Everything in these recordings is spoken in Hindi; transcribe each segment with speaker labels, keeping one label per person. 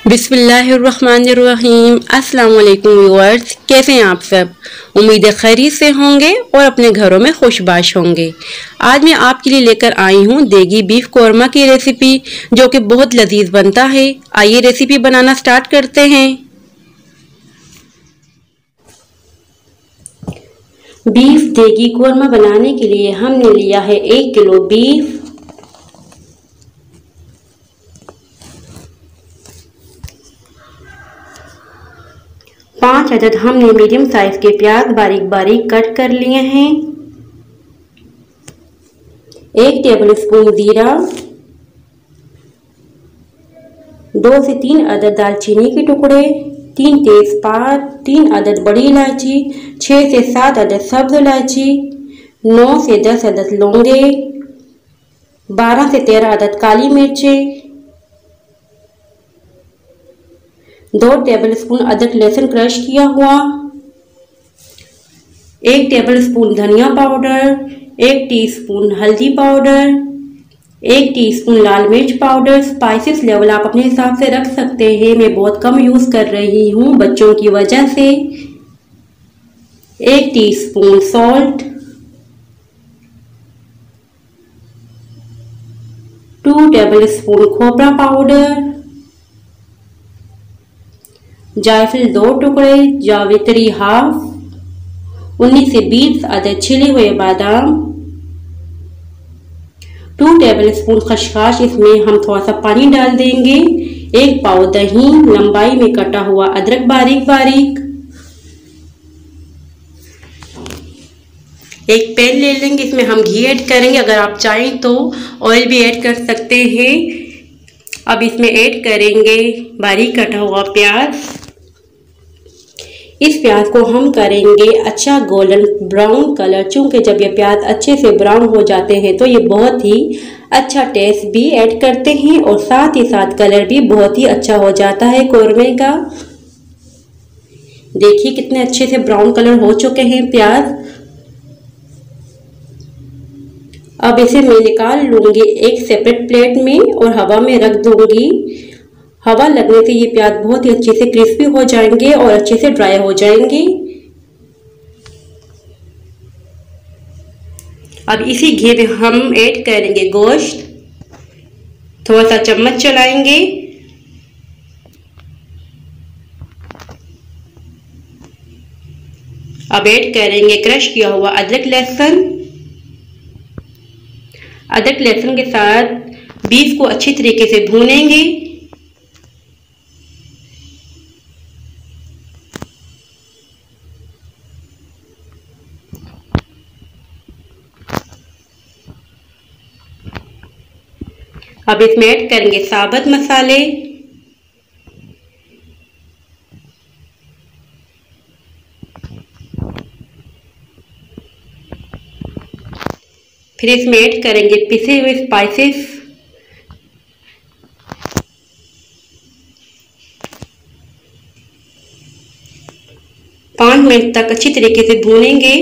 Speaker 1: बिस्मिल्लाहिर्रहमानिर्रहीम। अस्सलाम वालेकुम व्यूअर्स, कैसे हैं आप सब। उम्मीद है खैरियत से होंगे और अपने घरों में खुशबाश होंगे। आज मैं आपके लिए लेकर आई हूँ देगी बीफ कौरमा की रेसिपी, जो कि बहुत लजीज बनता है। आइए रेसिपी बनाना स्टार्ट करते हैं। बीफ देगी कौरमा बनाने के लिए हमने लिया है 1 किलो बीफ, 5 अदद हमने मीडियम साइज के प्याज बारीक बारीक कट कर लिए हैं, 1 टेबलस्पून जीरा, 2 से 3 अदद दालचीनी के टुकड़े, 3 तेजपात, 3 अदद बड़ी इलायची, 6 से 7 अदद सब्ज इलायची, 9 से 10 अदद लौंगे, 12 से 13 अदद काली मिर्चें, 2 टेबलस्पून अदरक लहसुन क्रश किया हुआ, 1 टेबलस्पून धनिया पाउडर, 1 टीस्पून हल्दी पाउडर, 1 टीस्पून लाल मिर्च पाउडर। स्पाइसेस लेवल आप अपने हिसाब से रख सकते हैं, मैं बहुत कम यूज कर रही हूँ बच्चों की वजह से। 1 टीस्पून सॉल्ट, 2 टेबलस्पून खोपरा पाउडर, जायफल 2 टुकड़े, जावित्री हाफ, 19 से 20 अदद छिले हुए बादाम, 2 टेबलस्पून खसखस। इसमें हम थोड़ा सा पानी डाल देंगे, 1 पाव दही, लंबाई में कटा हुआ अदरक बारीक बारीक। एक पैन ले लेंगे, इसमें हम घी ऐड करेंगे, अगर आप चाहें तो ऑयल भी ऐड कर सकते हैं। अब इसमें ऐड करेंगे बारीक कटा हुआ प्याज। इस प्याज को हम करेंगे अच्छा गोल्डन ब्राउन कलर, चूंकि जब ये प्याज अच्छे से ब्राउन हो जाते हैं तो ये बहुत ही अच्छा टेस्ट भी ऐड करते हैं और साथ ही साथ कलर भी बहुत ही अच्छा हो जाता है कौरमे का। देखिए कितने अच्छे से ब्राउन कलर हो चुके हैं प्याज। अब इसे मैं निकाल लूंगी एक सेपरेट प्लेट में और हवा में रख दूंगी। हवा लगने से ये प्याज बहुत ही अच्छे से क्रिस्पी हो जाएंगे और अच्छे से ड्राई हो जाएंगे। अब इसी घी में हम ऐड करेंगे गोश्त, थोड़ा सा चम्मच चलाएंगे। अब ऐड करेंगे क्रश किया हुआ अदरक लहसुन। अदरक लहसुन के साथ बीफ को अच्छी तरीके से भूनेंगे। अब इसमें ऐड करेंगे साबुत मसाले, फिर इसमें ऐड करेंगे पिसे हुए स्पाइसेस, पाँच मिनट तक अच्छी तरीके से भूनेंगे।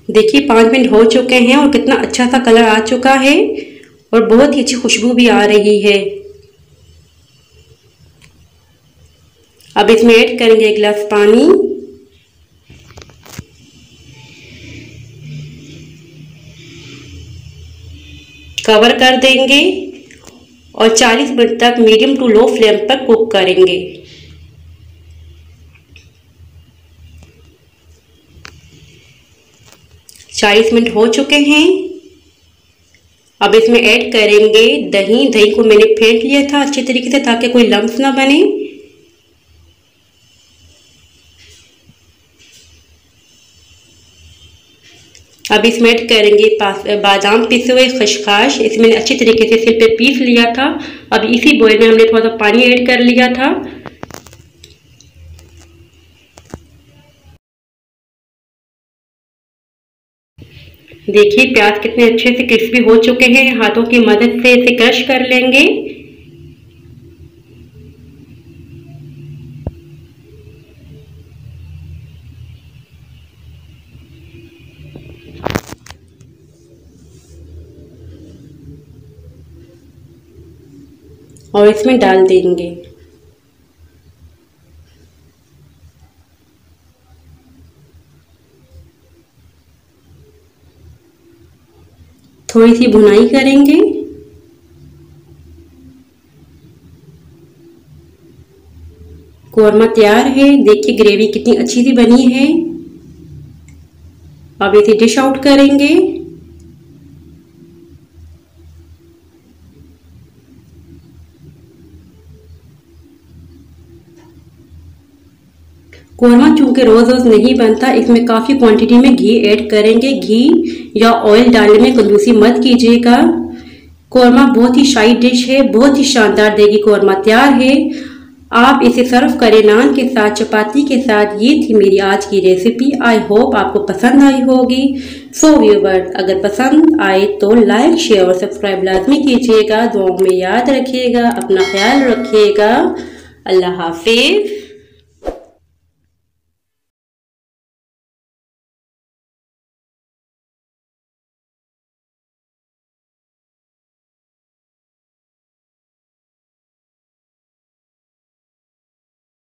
Speaker 1: देखिए 5 मिनट हो चुके हैं और कितना अच्छा सा कलर आ चुका है और बहुत ही अच्छी खुशबू भी आ रही है। अब इसमें ऐड करेंगे 1 गिलास पानी, कवर कर देंगे और 40 मिनट तक मीडियम टू लो फ्लेम पर कुक करेंगे। चालीस मिनट हो चुके हैं। अब इसमें ऐड करेंगे दही। दही को मैंने फेंट लिया था अच्छी तरीके से ताकि कोई लम्स ना बने। अब इसमें ऐड करेंगे बादाम पिसे हुए, खसखस। इसे मैंने अच्छी तरीके से सिल पे पीस लिया था। अब इसी बॉयल में हमने थोड़ा सा पानी ऐड कर लिया था। देखिए प्याज कितने अच्छे से क्रिस्पी हो चुके हैं। हाथों की मदद से इसे क्रश कर लेंगे। और इसमें डाल देंगे। थोड़ी सी भुनाई करेंगे। कोरमा तैयार है। देखिए ग्रेवी कितनी अच्छी सी बनी है। अब इसे डिश आउट करेंगे। कोरमा चूंकि रोज रोज नहीं बनता, इसमें काफ़ी क्वांटिटी में घी ऐड करेंगे। घी या ऑयल डालने में कंजूसी मत कीजिएगा। कोरमा बहुत ही शाही डिश है, बहुत ही शानदार देगी कोरमा तैयार है। आप इसे सर्व करें नान के साथ, चपाती के साथ। ये थी मेरी आज की रेसिपी। आई होप आपको पसंद आई होगी। सो व्यूअर्स, अगर पसंद आए तो लाइक, शेयर और सब्सक्राइब लाजमी कीजिएगा। दुआओं में याद रखिएगा, अपना ख्याल रखिएगा। अल्लाह हाफिज।